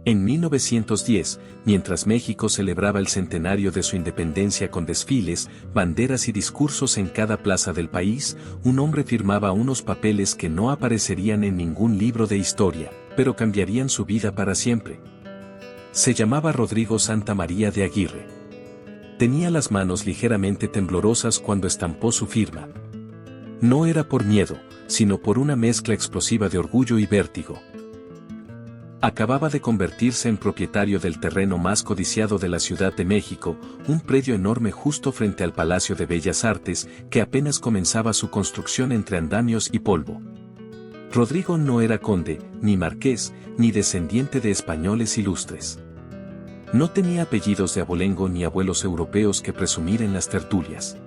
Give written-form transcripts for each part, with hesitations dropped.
En 1910, mientras México celebraba el centenario de su independencia con desfiles, banderas y discursos en cada plaza del país, un hombre firmaba unos papeles que no aparecerían en ningún libro de historia, pero cambiarían su vida para siempre. Se llamaba Rodrigo Santa María de Aguirre. Tenía las manos ligeramente temblorosas cuando estampó su firma. No era por miedo, sino por una mezcla explosiva de orgullo y vértigo. Acababa de convertirse en propietario del terreno más codiciado de la Ciudad de México, un predio enorme justo frente al Palacio de Bellas Artes, que apenas comenzaba su construcción entre andamios y polvo. Rodrigo no era conde, ni marqués, ni descendiente de españoles ilustres. No tenía apellidos de abolengo ni abuelos europeos que presumir en las tertulias.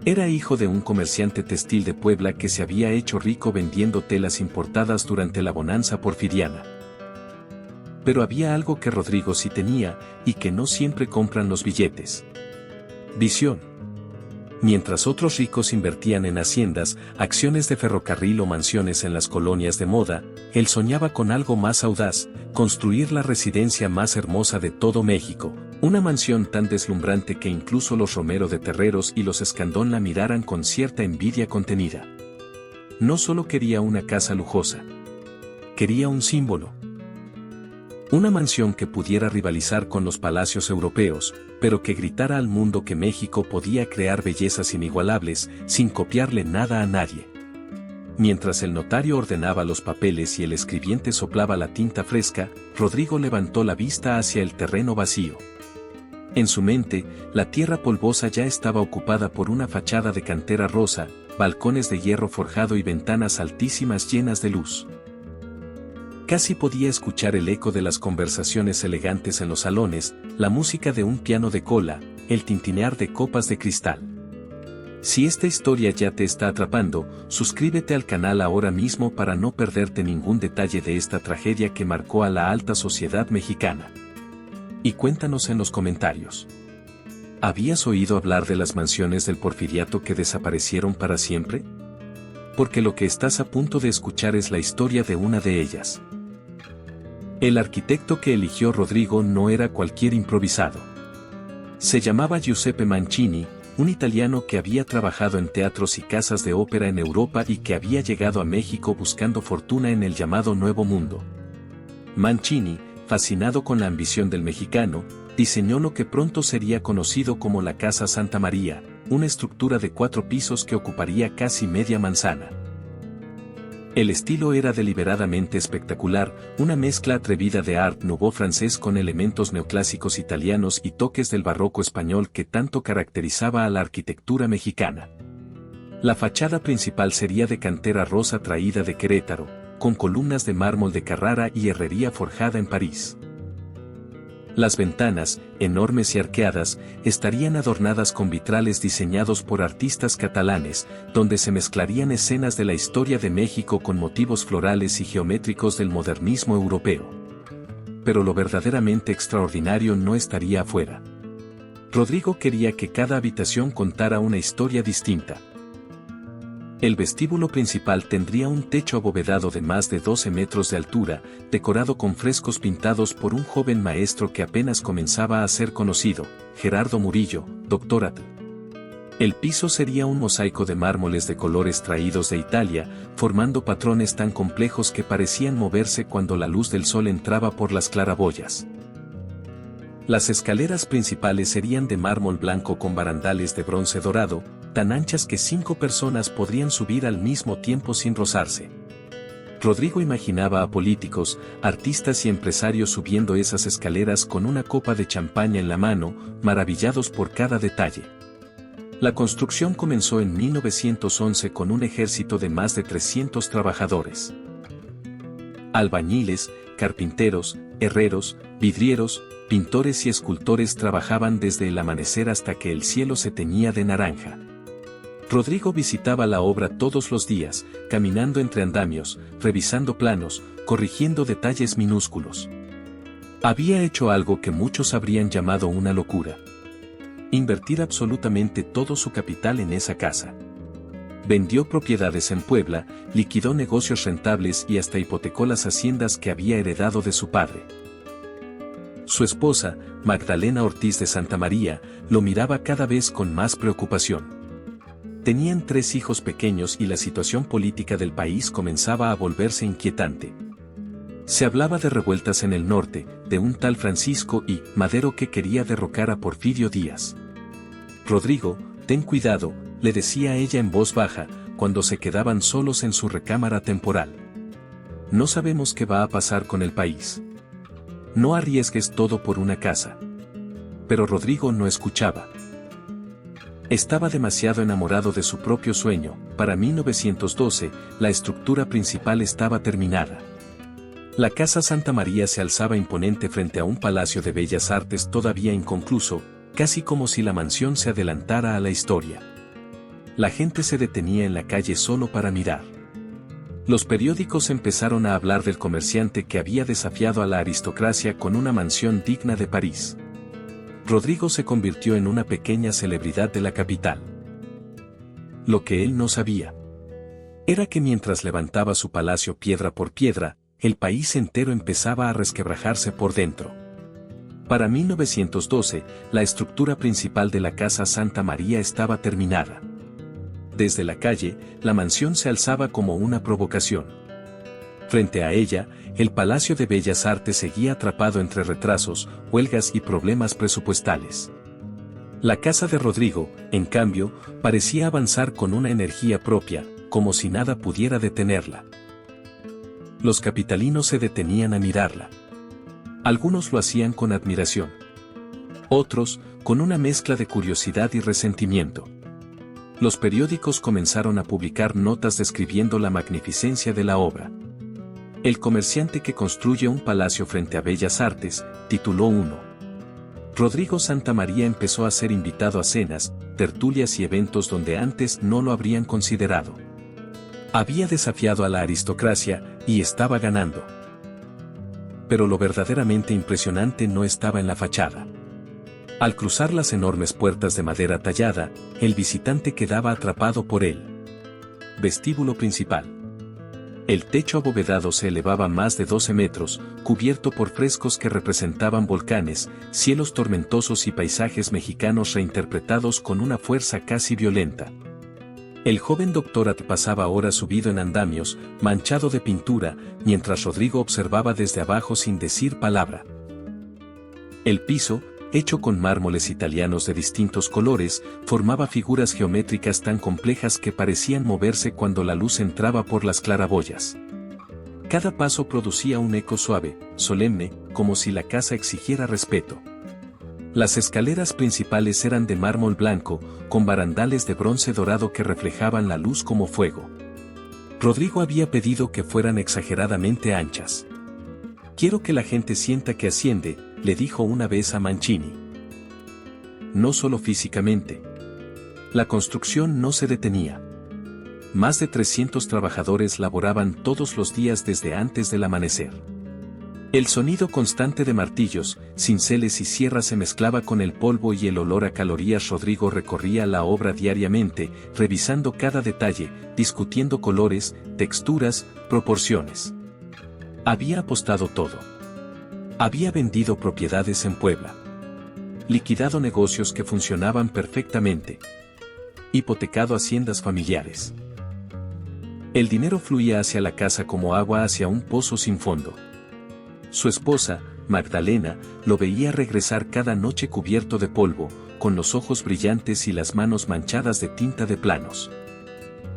Era hijo de un comerciante textil de Puebla que se había hecho rico vendiendo telas importadas durante la bonanza porfiriana. Pero había algo que Rodrigo sí tenía, y que no siempre compran los billetes: visión. Mientras otros ricos invertían en haciendas, acciones de ferrocarril o mansiones en las colonias de moda, él soñaba con algo más audaz: construir la residencia más hermosa de todo México, una mansión tan deslumbrante que incluso los Romero de Terreros y los Escandón la miraran con cierta envidia contenida. No solo quería una casa lujosa, quería un símbolo. Una mansión que pudiera rivalizar con los palacios europeos, pero que gritara al mundo que México podía crear bellezas inigualables, sin copiarle nada a nadie. Mientras el notario ordenaba los papeles y el escribiente soplaba la tinta fresca, Rodrigo levantó la vista hacia el terreno vacío. En su mente, la tierra polvosa ya estaba ocupada por una fachada de cantera rosa, balcones de hierro forjado y ventanas altísimas llenas de luz. Casi podía escuchar el eco de las conversaciones elegantes en los salones, la música de un piano de cola, el tintinear de copas de cristal. Si esta historia ya te está atrapando, suscríbete al canal ahora mismo para no perderte ningún detalle de esta tragedia que marcó a la alta sociedad mexicana. Y cuéntanos en los comentarios. ¿Habías oído hablar de las mansiones del Porfiriato que desaparecieron para siempre? Porque lo que estás a punto de escuchar es la historia de una de ellas. El arquitecto que eligió Rodrigo no era cualquier improvisado. Se llamaba Giuseppe Mancini, un italiano que había trabajado en teatros y casas de ópera en Europa y que había llegado a México buscando fortuna en el llamado Nuevo Mundo. Mancini, fascinado con la ambición del mexicano, diseñó lo que pronto sería conocido como la Casa Santa María, una estructura de 4 pisos que ocuparía casi media manzana. El estilo era deliberadamente espectacular, una mezcla atrevida de Art Nouveau francés con elementos neoclásicos italianos y toques del barroco español que tanto caracterizaba a la arquitectura mexicana. La fachada principal sería de cantera rosa traída de Querétaro, con columnas de mármol de Carrara y herrería forjada en París. Las ventanas, enormes y arqueadas, estarían adornadas con vitrales diseñados por artistas catalanes, donde se mezclarían escenas de la historia de México con motivos florales y geométricos del modernismo europeo. Pero lo verdaderamente extraordinario no estaría afuera. Rodrigo quería que cada habitación contara una historia distinta. El vestíbulo principal tendría un techo abovedado de más de 12 metros de altura, decorado con frescos pintados por un joven maestro que apenas comenzaba a ser conocido, Gerardo Murillo, Dr. El piso sería un mosaico de mármoles de colores traídos de Italia, formando patrones tan complejos que parecían moverse cuando la luz del sol entraba por las claraboyas. Las escaleras principales serían de mármol blanco con barandales de bronce dorado, tan anchas que 5 personas podrían subir al mismo tiempo sin rozarse. Rodrigo imaginaba a políticos, artistas y empresarios subiendo esas escaleras con una copa de champaña en la mano, maravillados por cada detalle. La construcción comenzó en 1911 con un ejército de más de 300 trabajadores. Albañiles, carpinteros, herreros, vidrieros, pintores y escultores trabajaban desde el amanecer hasta que el cielo se teñía de naranja. Rodrigo visitaba la obra todos los días, caminando entre andamios, revisando planos, corrigiendo detalles minúsculos. Había hecho algo que muchos habrían llamado una locura: invertir absolutamente todo su capital en esa casa. Vendió propiedades en Puebla, liquidó negocios rentables y hasta hipotecó las haciendas que había heredado de su padre. Su esposa, Magdalena Ortiz de Santa María, lo miraba cada vez con más preocupación. Tenían 3 hijos pequeños y la situación política del país comenzaba a volverse inquietante. Se hablaba de revueltas en el norte, de un tal Francisco I. Madero que quería derrocar a Porfirio Díaz. Rodrigo, ten cuidado, le decía ella en voz baja, cuando se quedaban solos en su recámara temporal. No sabemos qué va a pasar con el país. No arriesgues todo por una casa. Pero Rodrigo no escuchaba. Estaba demasiado enamorado de su propio sueño. Para 1912, la estructura principal estaba terminada. La Casa Santa María se alzaba imponente frente a un palacio de bellas artes todavía inconcluso, casi como si la mansión se adelantara a la historia. La gente se detenía en la calle solo para mirar. Los periódicos empezaron a hablar del comerciante que había desafiado a la aristocracia con una mansión digna de París. Rodrigo se convirtió en una pequeña celebridad de la capital. Lo que él no sabía era que mientras levantaba su palacio piedra por piedra, el país entero empezaba a resquebrajarse por dentro. Para 1912, la estructura principal de la Casa Santa María estaba terminada. Desde la calle, la mansión se alzaba como una provocación. Frente a ella, el Palacio de Bellas Artes seguía atrapado entre retrasos, huelgas y problemas presupuestales. La casa de Rodrigo, en cambio, parecía avanzar con una energía propia, como si nada pudiera detenerla. Los capitalinos se detenían a mirarla. Algunos lo hacían con admiración. Otros, con una mezcla de curiosidad y resentimiento. Los periódicos comenzaron a publicar notas describiendo la magnificencia de la obra. El comerciante que construye un palacio frente a Bellas Artes, tituló uno. Rodrigo Santa María empezó a ser invitado a cenas, tertulias y eventos donde antes no lo habrían considerado. Había desafiado a la aristocracia y estaba ganando. Pero lo verdaderamente impresionante no estaba en la fachada. Al cruzar las enormes puertas de madera tallada, el visitante quedaba atrapado por él. Vestíbulo principal. El techo abovedado se elevaba más de 12 metros, cubierto por frescos que representaban volcanes, cielos tormentosos y paisajes mexicanos reinterpretados con una fuerza casi violenta. El joven doctor pasaba horas subido en andamios, manchado de pintura, mientras Rodrigo observaba desde abajo sin decir palabra. El piso, hecho con mármoles italianos de distintos colores, formaba figuras geométricas tan complejas que parecían moverse cuando la luz entraba por las claraboyas. Cada paso producía un eco suave, solemne, como si la casa exigiera respeto. Las escaleras principales eran de mármol blanco, con barandales de bronce dorado que reflejaban la luz como fuego. Rodrigo había pedido que fueran exageradamente anchas. «Quiero que la gente sienta que asciende», le dijo una vez a Mancini. No solo físicamente. La construcción no se detenía. Más de 300 trabajadores laboraban todos los días desde antes del amanecer. El sonido constante de martillos, cinceles y sierras se mezclaba con el polvo y el olor a calorías. Rodrigo recorría la obra diariamente, revisando cada detalle, discutiendo colores, texturas, proporciones. Había apostado todo. Había vendido propiedades en Puebla. Liquidado negocios que funcionaban perfectamente. Hipotecado haciendas familiares. El dinero fluía hacia la casa como agua hacia un pozo sin fondo. Su esposa, Magdalena, lo veía regresar cada noche cubierto de polvo, con los ojos brillantes y las manos manchadas de tinta de planos.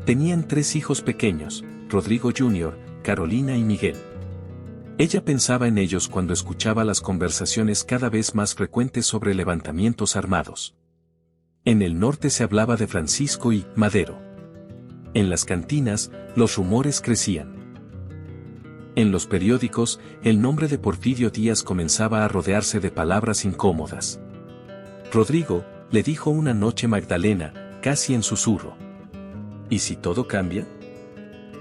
Tenían 3 hijos pequeños, Rodrigo Jr., Carolina y Miguel. Ella pensaba en ellos cuando escuchaba las conversaciones cada vez más frecuentes sobre levantamientos armados. En el norte se hablaba de Francisco I. Madero. En las cantinas, los rumores crecían. En los periódicos, el nombre de Porfirio Díaz comenzaba a rodearse de palabras incómodas. Rodrigo, le dijo una noche Magdalena, casi en susurro. ¿Y si todo cambia?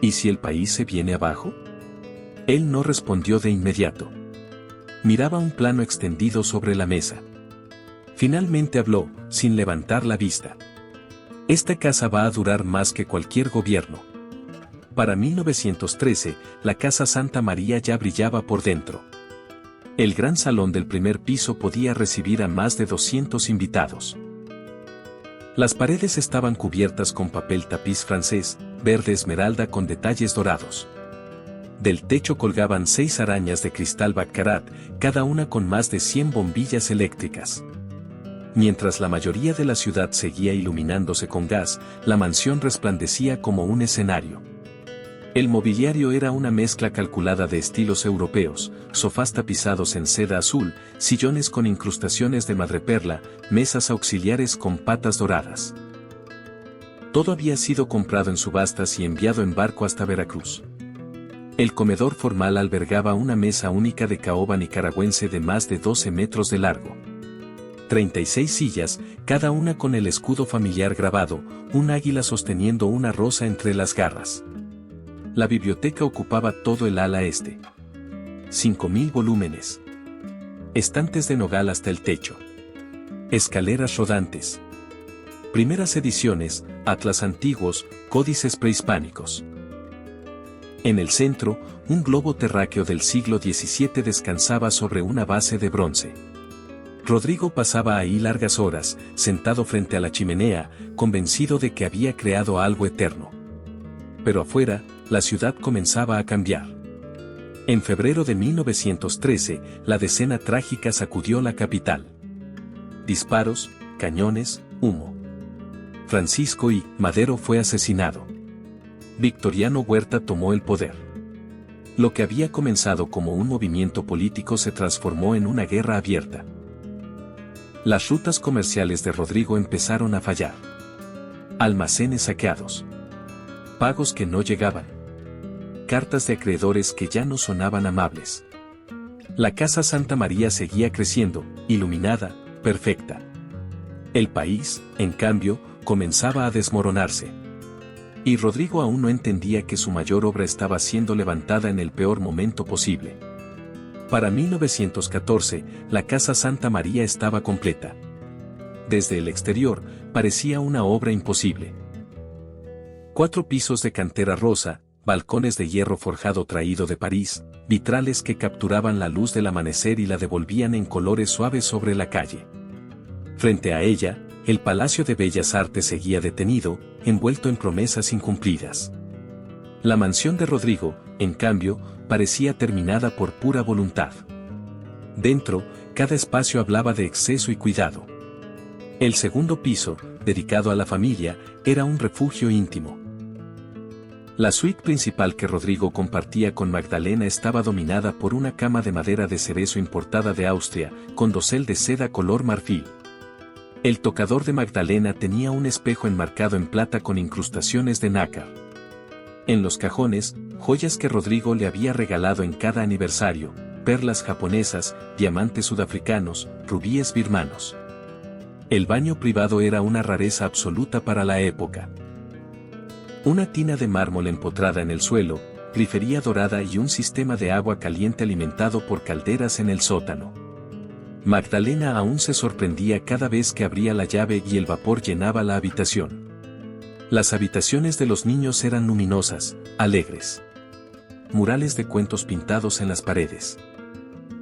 ¿Y si el país se viene abajo? Él no respondió de inmediato. Miraba un plano extendido sobre la mesa. Finalmente habló, sin levantar la vista. Esta casa va a durar más que cualquier gobierno. Para 1913, la Casa Santa María ya brillaba por dentro. El gran salón del primer piso podía recibir a más de 200 invitados. Las paredes estaban cubiertas con papel tapiz francés, verde esmeralda con detalles dorados. Del techo colgaban 6 arañas de cristal baccarat, cada una con más de 100 bombillas eléctricas. Mientras la mayoría de la ciudad seguía iluminándose con gas, la mansión resplandecía como un escenario. El mobiliario era una mezcla calculada de estilos europeos, sofás tapizados en seda azul, sillones con incrustaciones de madreperla, mesas auxiliares con patas doradas. Todo había sido comprado en subastas y enviado en barco hasta Veracruz. El comedor formal albergaba una mesa única de caoba nicaragüense de más de 12 metros de largo. 36 sillas, cada una con el escudo familiar grabado, un águila sosteniendo una rosa entre las garras. La biblioteca ocupaba todo el ala este. 5.000 volúmenes. Estantes de nogal hasta el techo. Escaleras rodantes. Primeras ediciones, atlas antiguos, códices prehispánicos. En el centro, un globo terráqueo del siglo XVII descansaba sobre una base de bronce. Rodrigo pasaba ahí largas horas, sentado frente a la chimenea, convencido de que había creado algo eterno. Pero afuera, la ciudad comenzaba a cambiar. En febrero de 1913, la decena trágica sacudió la capital. Disparos, cañones, humo. Francisco I. Madero fue asesinado. Victoriano Huerta tomó el poder. Lo que había comenzado como un movimiento político se transformó en una guerra abierta. Las rutas comerciales de Rodrigo empezaron a fallar. Almacenes saqueados. Pagos que no llegaban. Cartas de acreedores que ya no sonaban amables. La Casa Santa María seguía creciendo, iluminada, perfecta. El país, en cambio, comenzaba a desmoronarse. Y Rodrigo aún no entendía que su mayor obra estaba siendo levantada en el peor momento posible. Para 1914, la Casa Santa María estaba completa. Desde el exterior, parecía una obra imposible. 4 pisos de cantera rosa, balcones de hierro forjado traído de París, vitrales que capturaban la luz del amanecer y la devolvían en colores suaves sobre la calle. Frente a ella, el Palacio de Bellas Artes seguía detenido, envuelto en promesas incumplidas. La mansión de Rodrigo, en cambio, parecía terminada por pura voluntad. Dentro, cada espacio hablaba de exceso y cuidado. El segundo piso, dedicado a la familia, era un refugio íntimo. La suite principal que Rodrigo compartía con Magdalena estaba dominada por una cama de madera de cerezo importada de Austria, con dosel de seda color marfil. El tocador de Magdalena tenía un espejo enmarcado en plata con incrustaciones de nácar. En los cajones, joyas que Rodrigo le había regalado en cada aniversario, perlas japonesas, diamantes sudafricanos, rubíes birmanos. El baño privado era una rareza absoluta para la época. Una tina de mármol empotrada en el suelo, grifería dorada y un sistema de agua caliente alimentado por calderas en el sótano. Magdalena aún se sorprendía cada vez que abría la llave y el vapor llenaba la habitación. Las habitaciones de los niños eran luminosas, alegres. Murales de cuentos pintados en las paredes.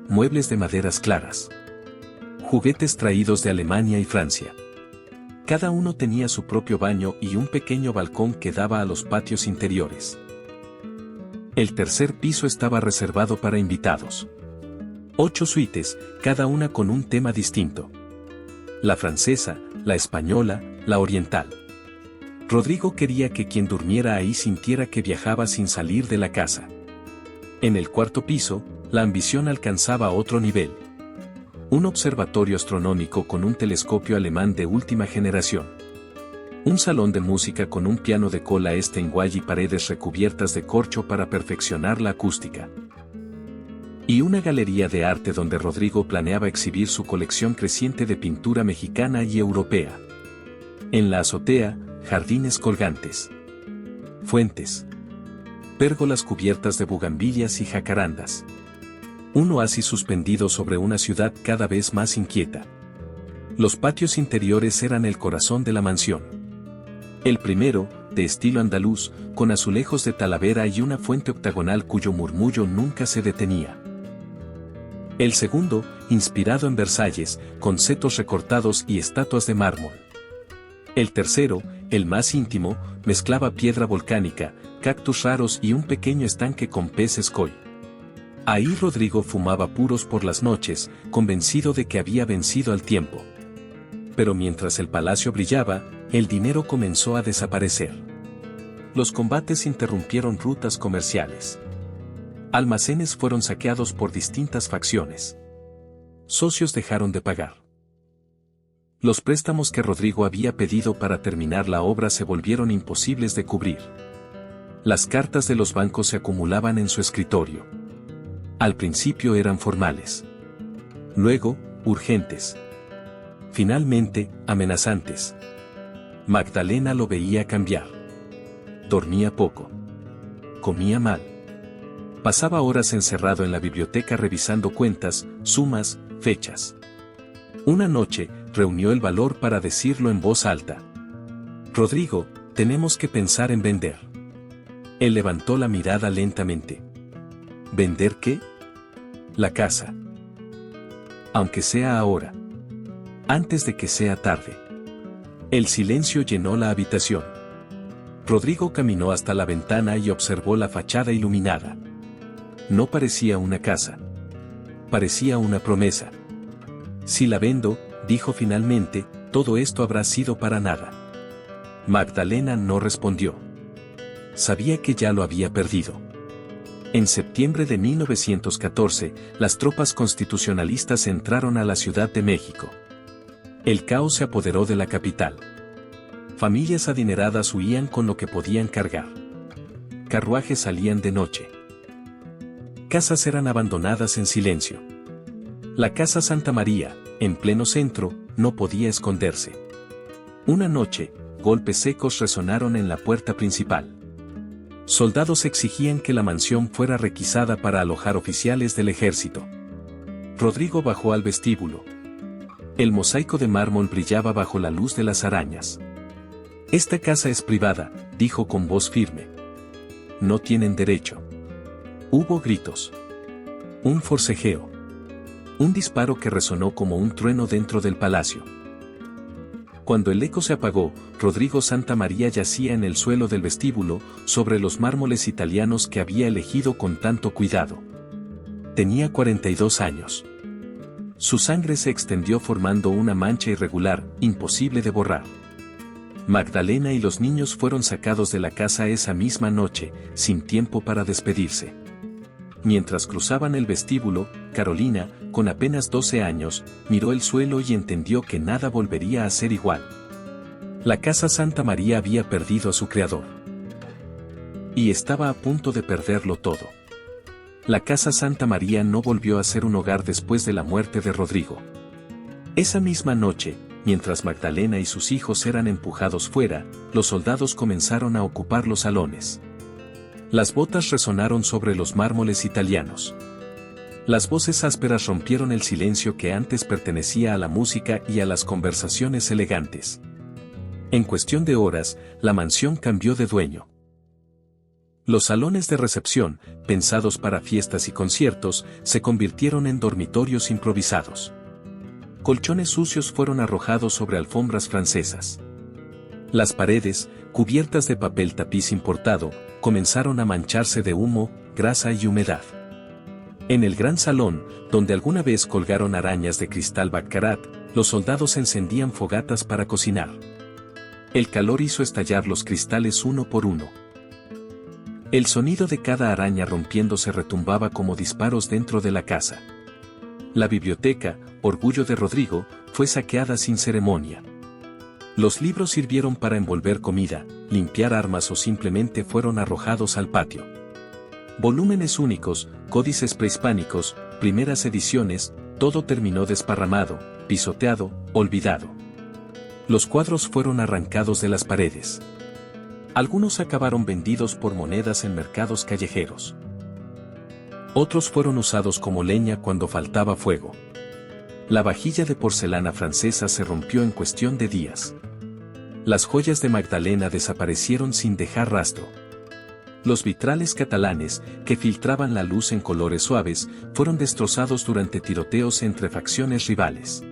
Muebles de maderas claras. Juguetes traídos de Alemania y Francia. Cada uno tenía su propio baño y un pequeño balcón que daba a los patios interiores. El tercer piso estaba reservado para invitados. 8 suites, cada una con un tema distinto. La francesa, la española, la oriental. Rodrigo quería que quien durmiera ahí sintiera que viajaba sin salir de la casa. En el cuarto piso, la ambición alcanzaba otro nivel. Un observatorio astronómico con un telescopio alemán de última generación. Un salón de música con un piano de cola Steinway y paredes recubiertas de corcho para perfeccionar la acústica. Y una galería de arte donde Rodrigo planeaba exhibir su colección creciente de pintura mexicana y europea. En la azotea, jardines colgantes. Fuentes. Pérgolas cubiertas de bugambilias y jacarandas. Un oasis suspendido sobre una ciudad cada vez más inquieta. Los patios interiores eran el corazón de la mansión. El primero, de estilo andaluz, con azulejos de talavera y una fuente octagonal cuyo murmullo nunca se detenía. El segundo, inspirado en Versalles, con setos recortados y estatuas de mármol. El tercero, el más íntimo, mezclaba piedra volcánica, cactus raros y un pequeño estanque con peces koi. Ahí Rodrigo fumaba puros por las noches, convencido de que había vencido al tiempo. Pero mientras el palacio brillaba, el dinero comenzó a desaparecer. Los combates interrumpieron rutas comerciales. Almacenes fueron saqueados por distintas facciones. Socios dejaron de pagar. Los préstamos que Rodrigo había pedido para terminar la obra se volvieron imposibles de cubrir. Las cartas de los bancos se acumulaban en su escritorio. Al principio eran formales. Luego, urgentes. Finalmente, amenazantes. Magdalena lo veía cambiar. Dormía poco. Comía mal. Pasaba horas encerrado en la biblioteca revisando cuentas, sumas, fechas. Una noche, reunió el valor para decirlo en voz alta. Rodrigo, tenemos que pensar en vender. Él levantó la mirada lentamente. ¿Vender qué? La casa. Aunque sea ahora. Antes de que sea tarde. El silencio llenó la habitación. Rodrigo caminó hasta la ventana y observó la fachada iluminada. No parecía una casa. Parecía una promesa. Si la vendo, dijo finalmente, todo esto habrá sido para nada. Magdalena no respondió. Sabía que ya lo había perdido. En septiembre de 1914, las tropas constitucionalistas entraron a la Ciudad de México. El caos se apoderó de la capital. Familias adineradas huían con lo que podían cargar. Carruajes salían de noche. Casas eran abandonadas en silencio. La Casa Santa María, en pleno centro, no podía esconderse. Una noche, golpes secos resonaron en la puerta principal. Soldados exigían que la mansión fuera requisada para alojar oficiales del ejército. Rodrigo bajó al vestíbulo. El mosaico de mármol brillaba bajo la luz de las arañas. Esta casa es privada, dijo con voz firme. No tienen derecho. Hubo gritos. Un forcejeo. Un disparo que resonó como un trueno dentro del palacio. Cuando el eco se apagó, Rodrigo Santa María yacía en el suelo del vestíbulo, sobre los mármoles italianos que había elegido con tanto cuidado. Tenía 42 años. Su sangre se extendió formando una mancha irregular, imposible de borrar. Magdalena y los niños fueron sacados de la casa esa misma noche, sin tiempo para despedirse. Mientras cruzaban el vestíbulo, Carolina, con apenas 12 años, miró el suelo y entendió que nada volvería a ser igual. La Casa Santa María había perdido a su creador. Y estaba a punto de perderlo todo. La Casa Santa María no volvió a ser un hogar después de la muerte de Rodrigo. Esa misma noche, mientras Magdalena y sus hijos eran empujados fuera, los soldados comenzaron a ocupar los salones. Las botas resonaron sobre los mármoles italianos. Las voces ásperas rompieron el silencio que antes pertenecía a la música y a las conversaciones elegantes. En cuestión de horas, la mansión cambió de dueño. Los salones de recepción, pensados para fiestas y conciertos, se convirtieron en dormitorios improvisados. Colchones sucios fueron arrojados sobre alfombras francesas. Las paredes, cubiertas de papel tapiz importado, comenzaron a mancharse de humo, grasa y humedad. En el gran salón, donde alguna vez colgaron arañas de cristal baccarat, los soldados encendían fogatas para cocinar. El calor hizo estallar los cristales uno por uno. El sonido de cada araña rompiéndose retumbaba como disparos dentro de la casa. La biblioteca, orgullo de Rodrigo, fue saqueada sin ceremonia. Los libros sirvieron para envolver comida, limpiar armas o simplemente fueron arrojados al patio. Volúmenes únicos, códices prehispánicos, primeras ediciones, todo terminó desparramado, pisoteado, olvidado. Los cuadros fueron arrancados de las paredes. Algunos acabaron vendidos por monedas en mercados callejeros. Otros fueron usados como leña cuando faltaba fuego. La vajilla de porcelana francesa se rompió en cuestión de días. Las joyas de Magdalena desaparecieron sin dejar rastro. Los vitrales catalanes, que filtraban la luz en colores suaves, fueron destrozados durante tiroteos entre facciones rivales.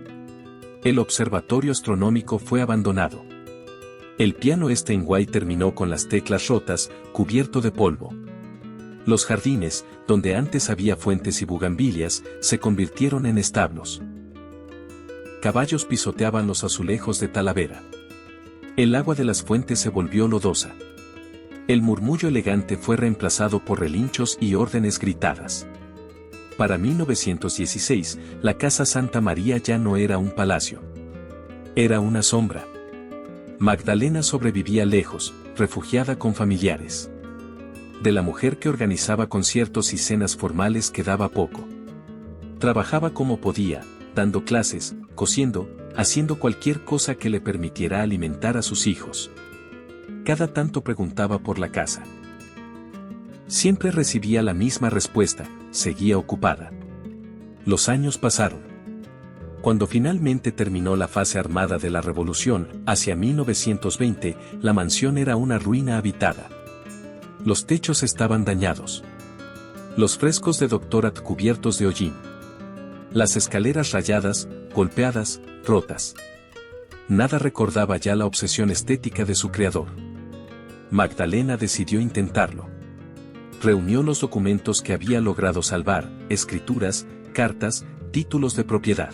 El observatorio astronómico fue abandonado. El piano Steinway terminó con las teclas rotas, cubierto de polvo. Los jardines, donde antes había fuentes y bugambilias, se convirtieron en establos. Caballos pisoteaban los azulejos de Talavera. El agua de las fuentes se volvió lodosa. El murmullo elegante fue reemplazado por relinchos y órdenes gritadas. Para 1916, la Casa Santa María ya no era un palacio. Era una sombra. Magdalena sobrevivía lejos, refugiada con familiares. De la mujer que organizaba conciertos y cenas formales quedaba poco. Trabajaba como podía, dando clases, cosiendo, haciendo cualquier cosa que le permitiera alimentar a sus hijos. Cada tanto preguntaba por la casa. Siempre recibía la misma respuesta: seguía ocupada. Los años pasaron. Cuando finalmente terminó la fase armada de la revolución, hacia 1920, la mansión era una ruina habitada. Los techos estaban dañados. Los frescos de Doctorat cubiertos de hollín. Las escaleras rayadas, golpeadas, rotas. Nada recordaba ya la obsesión estética de su creador. Magdalena decidió intentarlo. Reunió los documentos que había logrado salvar, escrituras, cartas, títulos de propiedad.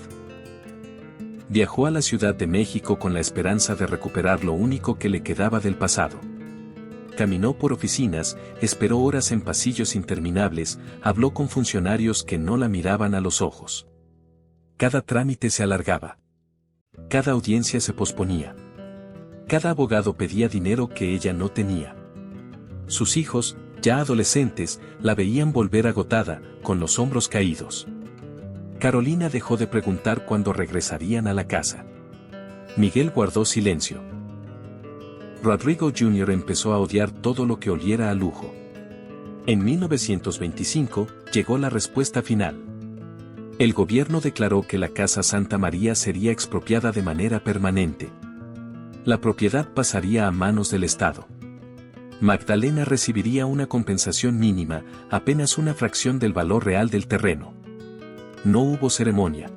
Viajó a la Ciudad de México con la esperanza de recuperar lo único que le quedaba del pasado. Caminó por oficinas, esperó horas en pasillos interminables, habló con funcionarios que no la miraban a los ojos. Cada trámite se alargaba. Cada audiencia se posponía. Cada abogado pedía dinero que ella no tenía. Sus hijos, ya adolescentes, la veían volver agotada, con los hombros caídos. Carolina dejó de preguntar cuándo regresarían a la casa. Miguel guardó silencio. Rodrigo Jr. empezó a odiar todo lo que oliera a lujo. En 1925, llegó la respuesta final. El gobierno declaró que la Casa Santa María sería expropiada de manera permanente. La propiedad pasaría a manos del Estado. Magdalena recibiría una compensación mínima, apenas una fracción del valor real del terreno. No hubo ceremonia.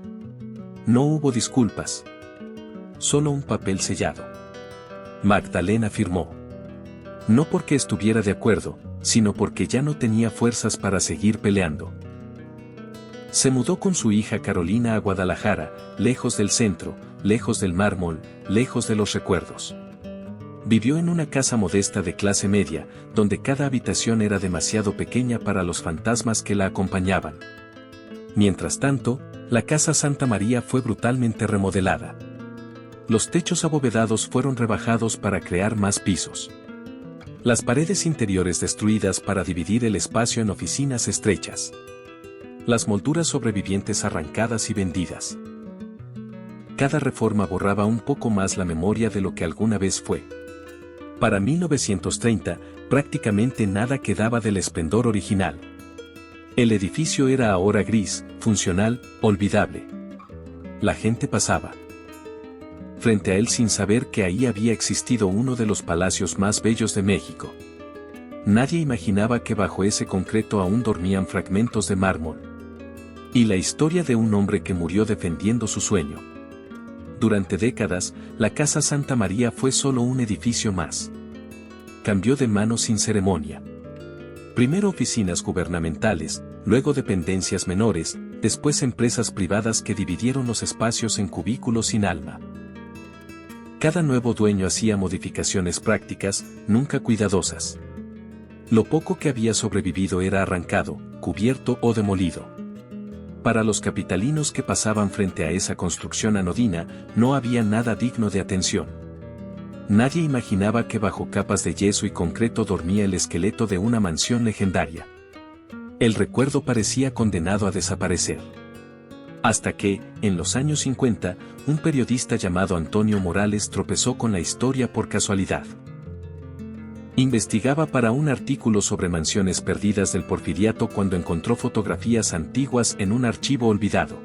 No hubo disculpas. Solo un papel sellado. Magdalena firmó. No porque estuviera de acuerdo, sino porque ya no tenía fuerzas para seguir peleando. Se mudó con su hija Carolina a Guadalajara, lejos del centro, lejos del mármol, lejos de los recuerdos. Vivió en una casa modesta de clase media, donde cada habitación era demasiado pequeña para los fantasmas que la acompañaban. Mientras tanto, la Casa Santa María fue brutalmente remodelada. Los techos abovedados fueron rebajados para crear más pisos. Las paredes interiores destruidas para dividir el espacio en oficinas estrechas. Las molduras sobrevivientes arrancadas y vendidas. Cada reforma borraba un poco más la memoria de lo que alguna vez fue. Para 1930, prácticamente nada quedaba del esplendor original. El edificio era ahora gris, funcional, olvidable. La gente pasaba frente a él sin saber que ahí había existido uno de los palacios más bellos de México. Nadie imaginaba que bajo ese concreto aún dormían fragmentos de mármol. Y la historia de un hombre que murió defendiendo su sueño. Durante décadas, la Casa Santa María fue solo un edificio más. Cambió de manos sin ceremonia. Primero oficinas gubernamentales, luego dependencias menores, después empresas privadas que dividieron los espacios en cubículos sin alma. Cada nuevo dueño hacía modificaciones prácticas, nunca cuidadosas. Lo poco que había sobrevivido era arrancado, cubierto o demolido. Para los capitalinos que pasaban frente a esa construcción anodina, no había nada digno de atención. Nadie imaginaba que bajo capas de yeso y concreto dormía el esqueleto de una mansión legendaria. El recuerdo parecía condenado a desaparecer. Hasta que, en los años 50, un periodista llamado Antonio Morales tropezó con la historia por casualidad. Investigaba para un artículo sobre mansiones perdidas del Porfiriato cuando encontró fotografías antiguas en un archivo olvidado.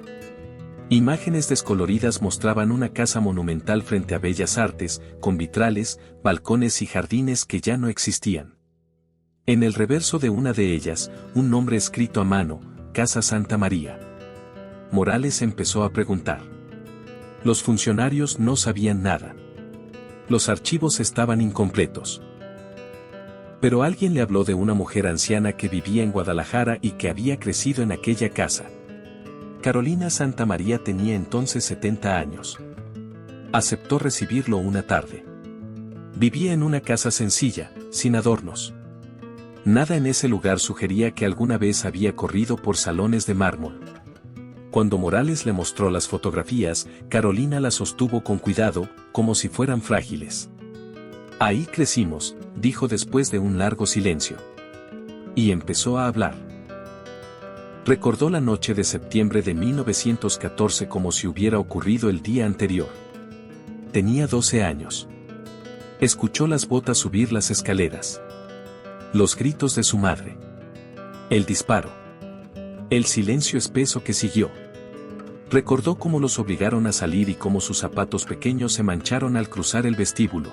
Imágenes descoloridas mostraban una casa monumental frente a Bellas Artes, con vitrales, balcones y jardines que ya no existían. En el reverso de una de ellas, un nombre escrito a mano, Casa Santa María. Morales empezó a preguntar. Los funcionarios no sabían nada. Los archivos estaban incompletos. Pero alguien le habló de una mujer anciana que vivía en Guadalajara y que había crecido en aquella casa. Carolina Santa María tenía entonces 70 años. Aceptó recibirlo una tarde. Vivía en una casa sencilla, sin adornos. Nada en ese lugar sugería que alguna vez había corrido por salones de mármol. Cuando Morales le mostró las fotografías, Carolina las sostuvo con cuidado, como si fueran frágiles. Ahí crecimos, dijo después de un largo silencio. Y empezó a hablar. Recordó la noche de septiembre de 1914 como si hubiera ocurrido el día anterior. Tenía 12 años. Escuchó las botas subir las escaleras. Los gritos de su madre. El disparo. El silencio espeso que siguió. Recordó cómo los obligaron a salir y cómo sus zapatos pequeños se mancharon al cruzar el vestíbulo.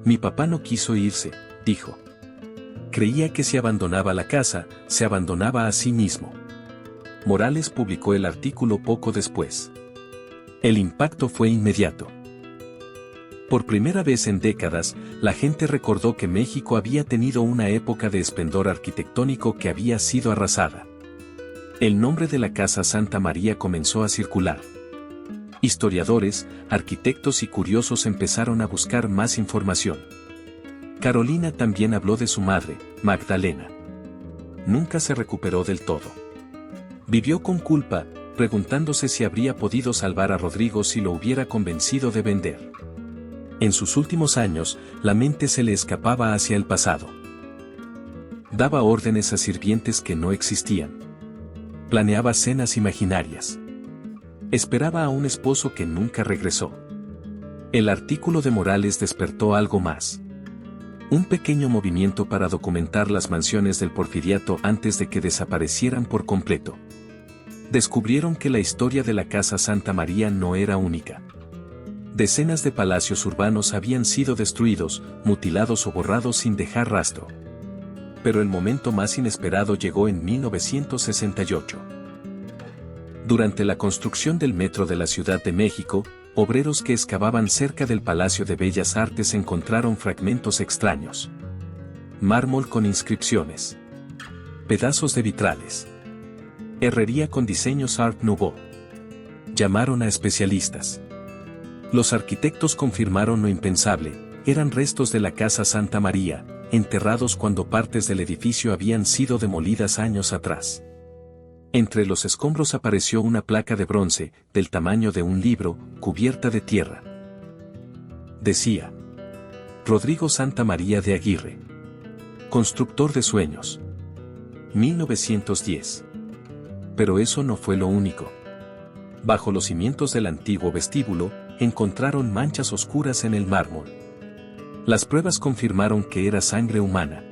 Mi papá no quiso irse, dijo. Creía que si abandonaba la casa, se abandonaba a sí mismo. Morales publicó el artículo poco después. El impacto fue inmediato. Por primera vez en décadas, la gente recordó que México había tenido una época de esplendor arquitectónico que había sido arrasada. El nombre de la Casa Santa María comenzó a circular. Historiadores, arquitectos y curiosos empezaron a buscar más información. Carolina también habló de su madre, Magdalena. Nunca se recuperó del todo. Vivió con culpa, preguntándose si habría podido salvar a Rodrigo si lo hubiera convencido de vender. En sus últimos años, la mente se le escapaba hacia el pasado. Daba órdenes a sirvientes que no existían. Planeaba cenas imaginarias. Esperaba a un esposo que nunca regresó. El artículo de Morales despertó algo más. Un pequeño movimiento para documentar las mansiones del Porfiriato antes de que desaparecieran por completo. Descubrieron que la historia de la Casa Santa María no era única. Decenas de palacios urbanos habían sido destruidos, mutilados o borrados sin dejar rastro. Pero el momento más inesperado llegó en 1968. Durante la construcción del metro de la Ciudad de México, obreros que excavaban cerca del Palacio de Bellas Artes encontraron fragmentos extraños. Mármol con inscripciones. Pedazos de vitrales. Herrería con diseños Art Nouveau. Llamaron a especialistas. Los arquitectos confirmaron lo impensable, eran restos de la Casa Santa María, enterrados cuando partes del edificio habían sido demolidas años atrás. Entre los escombros apareció una placa de bronce, del tamaño de un libro, cubierta de tierra. Decía: Rodrigo Santa María de Aguirre. Constructor de sueños. 1910. Pero eso no fue lo único. Bajo los cimientos del antiguo vestíbulo, encontraron manchas oscuras en el mármol. Las pruebas confirmaron que era sangre humana.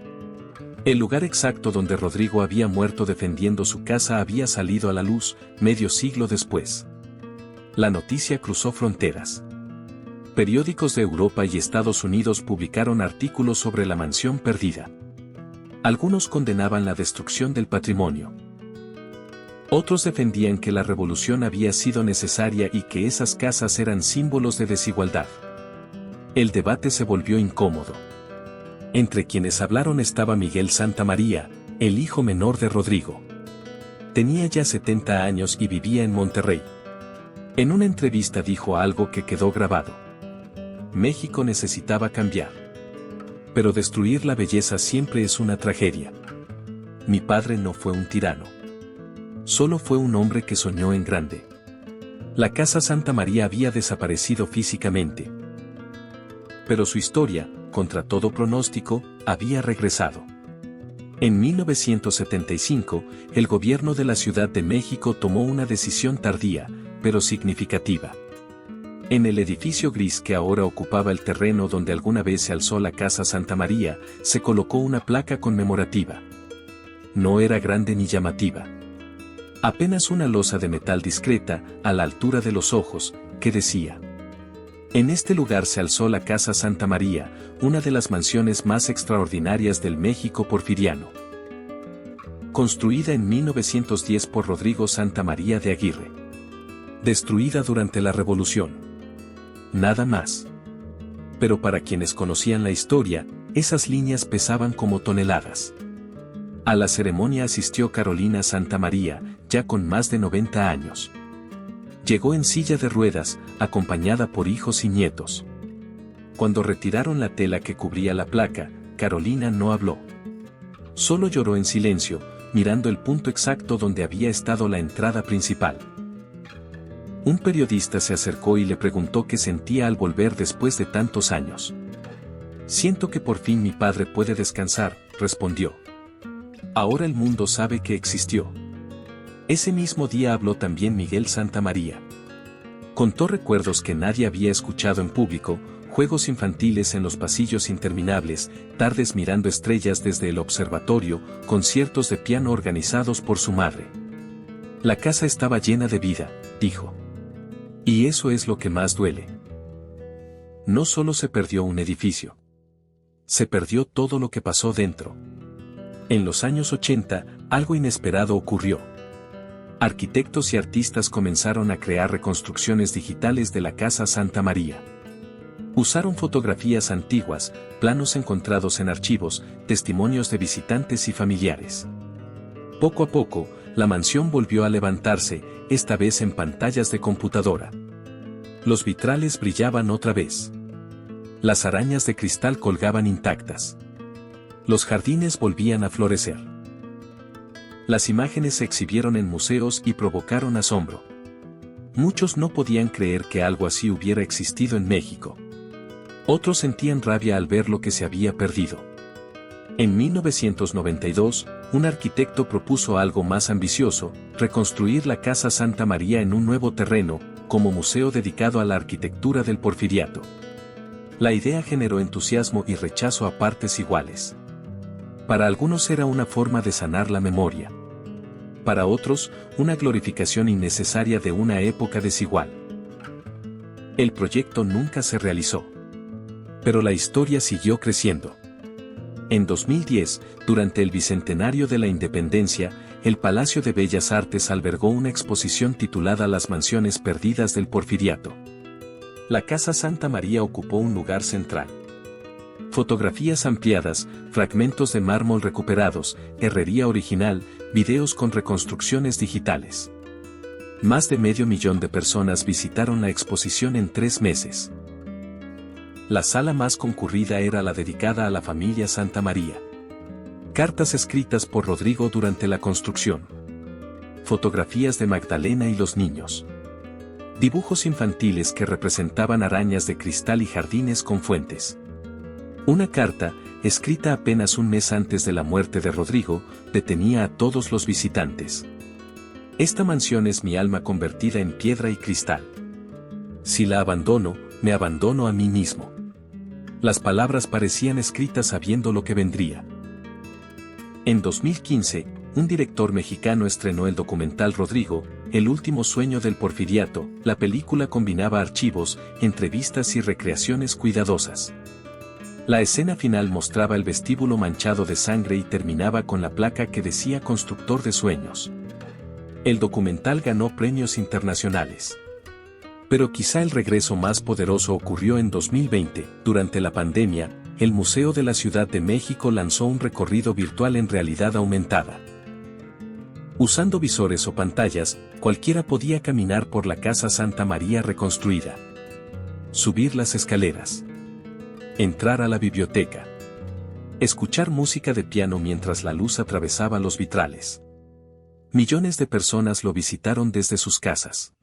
El lugar exacto donde Rodrigo había muerto defendiendo su casa había salido a la luz, medio siglo después. La noticia cruzó fronteras. Periódicos de Europa y Estados Unidos publicaron artículos sobre la mansión perdida. Algunos condenaban la destrucción del patrimonio. Otros defendían que la revolución había sido necesaria y que esas casas eran símbolos de desigualdad. El debate se volvió incómodo. Entre quienes hablaron estaba Miguel Santa María, el hijo menor de Rodrigo. Tenía ya 70 años y vivía en Monterrey. En una entrevista dijo algo que quedó grabado. México necesitaba cambiar. Pero destruir la belleza siempre es una tragedia. Mi padre no fue un tirano. Solo fue un hombre que soñó en grande. La Casa Santa María había desaparecido físicamente. Pero su historia, contra todo pronóstico, había regresado. En 1975, el gobierno de la Ciudad de México tomó una decisión tardía, pero significativa. En el edificio gris que ahora ocupaba el terreno donde alguna vez se alzó la Casa Santa María, se colocó una placa conmemorativa. No era grande ni llamativa. Apenas una losa de metal discreta, a la altura de los ojos, que decía: En este lugar se alzó la Casa Santa María, una de las mansiones más extraordinarias del México porfiriano. Construida en 1910 por Rodrigo Santa María de Aguirre. Destruida durante la Revolución. Nada más. Pero para quienes conocían la historia, esas líneas pesaban como toneladas. A la ceremonia asistió Carolina Santa María, ya con más de 90 años. Llegó en silla de ruedas, acompañada por hijos y nietos. Cuando retiraron la tela que cubría la placa, Carolina no habló. Solo lloró en silencio, mirando el punto exacto donde había estado la entrada principal. Un periodista se acercó y le preguntó qué sentía al volver después de tantos años. «Siento que por fin mi padre puede descansar», respondió. «Ahora el mundo sabe que existió». Ese mismo día habló también Miguel Santa María. Contó recuerdos que nadie había escuchado en público, juegos infantiles en los pasillos interminables, tardes mirando estrellas desde el observatorio, conciertos de piano organizados por su madre. «La casa estaba llena de vida», dijo. «Y eso es lo que más duele». No solo se perdió un edificio. Se perdió todo lo que pasó dentro. En los años 80, algo inesperado ocurrió. Arquitectos y artistas comenzaron a crear reconstrucciones digitales de la Casa Santa María. Usaron fotografías antiguas, planos encontrados en archivos, testimonios de visitantes y familiares. Poco a poco, la mansión volvió a levantarse, esta vez en pantallas de computadora. Los vitrales brillaban otra vez. Las arañas de cristal colgaban intactas. Los jardines volvían a florecer. Las imágenes se exhibieron en museos y provocaron asombro. Muchos no podían creer que algo así hubiera existido en México. Otros sentían rabia al ver lo que se había perdido. En 1992, un arquitecto propuso algo más ambicioso, reconstruir la Casa Santa María en un nuevo terreno, como museo dedicado a la arquitectura del Porfiriato. La idea generó entusiasmo y rechazo a partes iguales. Para algunos era una forma de sanar la memoria. Para otros, una glorificación innecesaria de una época desigual. El proyecto nunca se realizó. Pero la historia siguió creciendo. En 2010, durante el bicentenario de la independencia, el Palacio de Bellas Artes albergó una exposición titulada Las mansiones perdidas del Porfiriato. La Casa Santa María ocupó un lugar central. Fotografías ampliadas, fragmentos de mármol recuperados, herrería original, videos con reconstrucciones digitales. Más de 500,000 de personas visitaron la exposición en 3 meses. La sala más concurrida era la dedicada a la familia Santa María. Cartas escritas por Rodrigo durante la construcción. Fotografías de Magdalena y los niños. Dibujos infantiles que representaban arañas de cristal y jardines con fuentes. Una carta, escrita apenas un mes antes de la muerte de Rodrigo, detenía a todos los visitantes. Esta mansión es mi alma convertida en piedra y cristal. Si la abandono, me abandono a mí mismo. Las palabras parecían escritas sabiendo lo que vendría. En 2015, un director mexicano estrenó el documental Rodrigo, El último sueño del Porfiriato. La película combinaba archivos, entrevistas y recreaciones cuidadosas. La escena final mostraba el vestíbulo manchado de sangre y terminaba con la placa que decía Constructor de Sueños. El documental ganó premios internacionales. Pero quizá el regreso más poderoso ocurrió en 2020, durante la pandemia. El Museo de la Ciudad de México lanzó un recorrido virtual en realidad aumentada. Usando visores o pantallas, cualquiera podía caminar por la Casa Santa María reconstruida. Subir las escaleras. Entrar a la biblioteca. Escuchar música de piano mientras la luz atravesaba los vitrales. Millones de personas lo visitaron desde sus casas.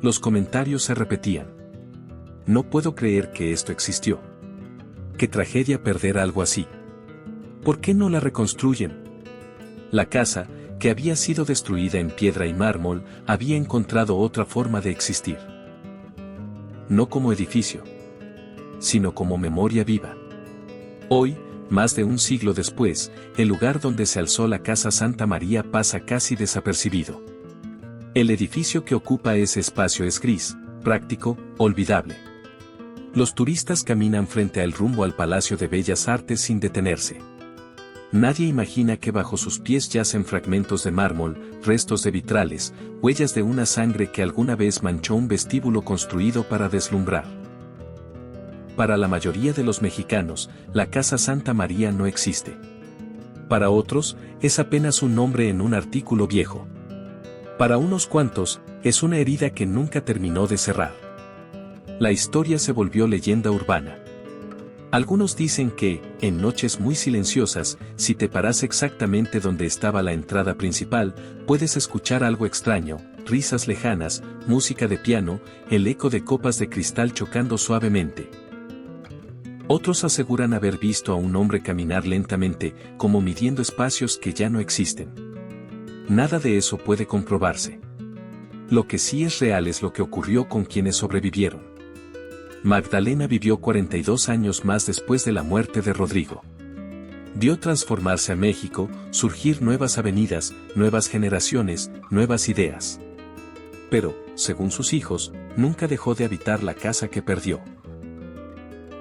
Los comentarios se repetían. No puedo creer que esto existió. Qué tragedia perder algo así. ¿Por qué no la reconstruyen? La casa, que había sido destruida en piedra y mármol, había encontrado otra forma de existir. No como edificio, sino como memoria viva. Hoy, más de un siglo después, el lugar donde se alzó la Casa Santa María pasa casi desapercibido. El edificio que ocupa ese espacio es gris, práctico, olvidable. Los turistas caminan frente al rumbo al Palacio de Bellas Artes sin detenerse. Nadie imagina que bajo sus pies yacen fragmentos de mármol, restos de vitrales, huellas de una sangre que alguna vez manchó un vestíbulo construido para deslumbrar. Para la mayoría de los mexicanos, la Casa Santa María no existe. Para otros, es apenas un nombre en un artículo viejo. Para unos cuantos, es una herida que nunca terminó de cerrar. La historia se volvió leyenda urbana. Algunos dicen que, en noches muy silenciosas, si te paras exactamente donde estaba la entrada principal, puedes escuchar algo extraño, risas lejanas, música de piano, el eco de copas de cristal chocando suavemente. Otros aseguran haber visto a un hombre caminar lentamente, como midiendo espacios que ya no existen. Nada de eso puede comprobarse. Lo que sí es real es lo que ocurrió con quienes sobrevivieron. Magdalena vivió 42 años más después de la muerte de Rodrigo. Vio transformarse a México, surgir nuevas avenidas, nuevas generaciones, nuevas ideas. Pero, según sus hijos, nunca dejó de habitar la casa que perdió.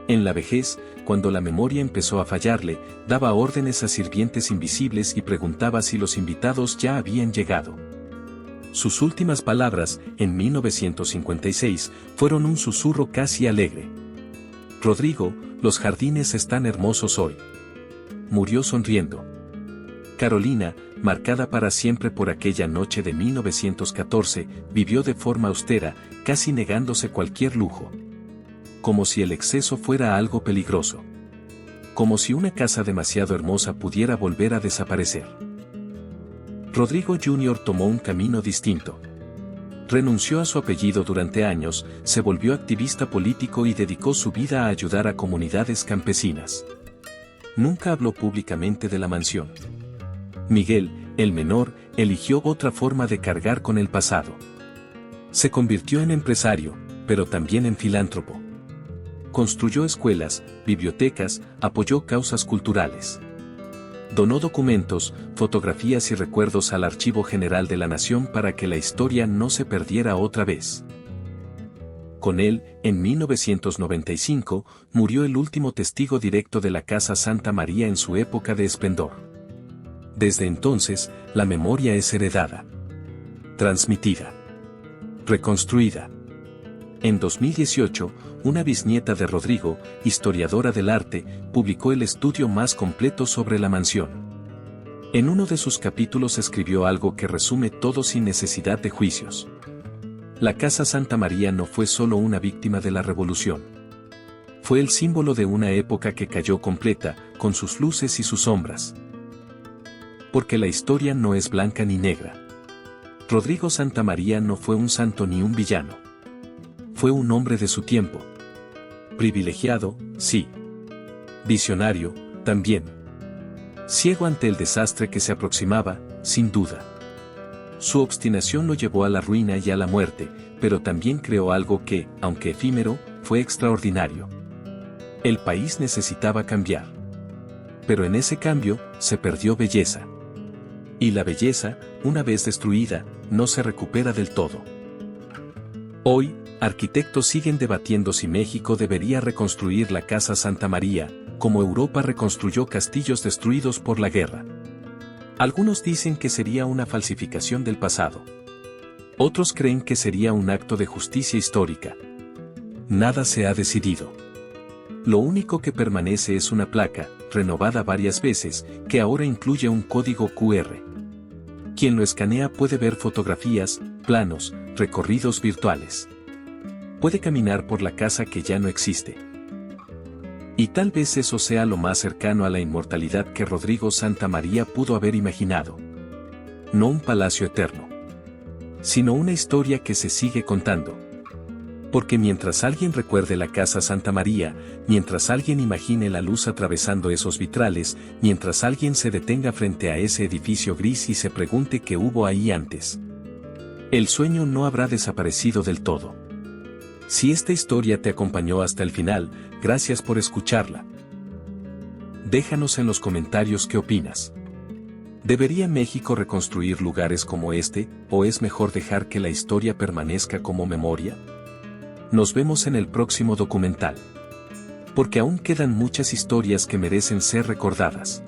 En la vejez, cuando la memoria empezó a fallarle, daba órdenes a sirvientes invisibles y preguntaba si los invitados ya habían llegado. Sus últimas palabras, en 1956, fueron un susurro casi alegre. Rodrigo, los jardines están hermosos hoy. Murió sonriendo. Carolina, marcada para siempre por aquella noche de 1914, vivió de forma austera, casi negándose cualquier lujo. Como si el exceso fuera algo peligroso. Como si una casa demasiado hermosa pudiera volver a desaparecer. Rodrigo Jr. tomó un camino distinto. Renunció a su apellido durante años, se volvió activista político y dedicó su vida a ayudar a comunidades campesinas. Nunca habló públicamente de la mansión. Miguel, el menor, eligió otra forma de cargar con el pasado. Se convirtió en empresario, pero también en filántropo. Construyó escuelas, bibliotecas, apoyó causas culturales. Donó documentos, fotografías y recuerdos al Archivo General de la Nación para que la historia no se perdiera otra vez. Con él, en 1995, murió el último testigo directo de la Casa Santa María en su época de esplendor. Desde entonces, la memoria es heredada, transmitida, reconstruida. En 2018, una bisnieta de Rodrigo, historiadora del arte, publicó el estudio más completo sobre la mansión. En uno de sus capítulos escribió algo que resume todo sin necesidad de juicios. La Casa Santa María no fue solo una víctima de la revolución. Fue el símbolo de una época que cayó completa, con sus luces y sus sombras. Porque la historia no es blanca ni negra. Rodrigo Santa María no fue un santo ni un villano. Fue un hombre de su tiempo. Privilegiado, sí. Visionario, también. Ciego ante el desastre que se aproximaba, sin duda. Su obstinación lo llevó a la ruina y a la muerte, pero también creó algo que, aunque efímero, fue extraordinario. El país necesitaba cambiar. Pero en ese cambio, se perdió belleza. Y la belleza, una vez destruida, no se recupera del todo. Hoy, arquitectos siguen debatiendo si México debería reconstruir la Casa Santa María, como Europa reconstruyó castillos destruidos por la guerra. Algunos dicen que sería una falsificación del pasado. Otros creen que sería un acto de justicia histórica. Nada se ha decidido. Lo único que permanece es una placa, renovada varias veces, que ahora incluye un código QR. Quien lo escanea puede ver fotografías, planos, recorridos virtuales. Puede caminar por la casa que ya no existe. Y tal vez eso sea lo más cercano a la inmortalidad que Rodrigo Santa María pudo haber imaginado. No un palacio eterno, sino una historia que se sigue contando. Porque mientras alguien recuerde la Casa Santa María, mientras alguien imagine la luz atravesando esos vitrales, mientras alguien se detenga frente a ese edificio gris y se pregunte qué hubo ahí antes, el sueño no habrá desaparecido del todo. Si esta historia te acompañó hasta el final, gracias por escucharla. Déjanos en los comentarios qué opinas. ¿Debería México reconstruir lugares como este, o es mejor dejar que la historia permanezca como memoria? Nos vemos en el próximo documental. Porque aún quedan muchas historias que merecen ser recordadas.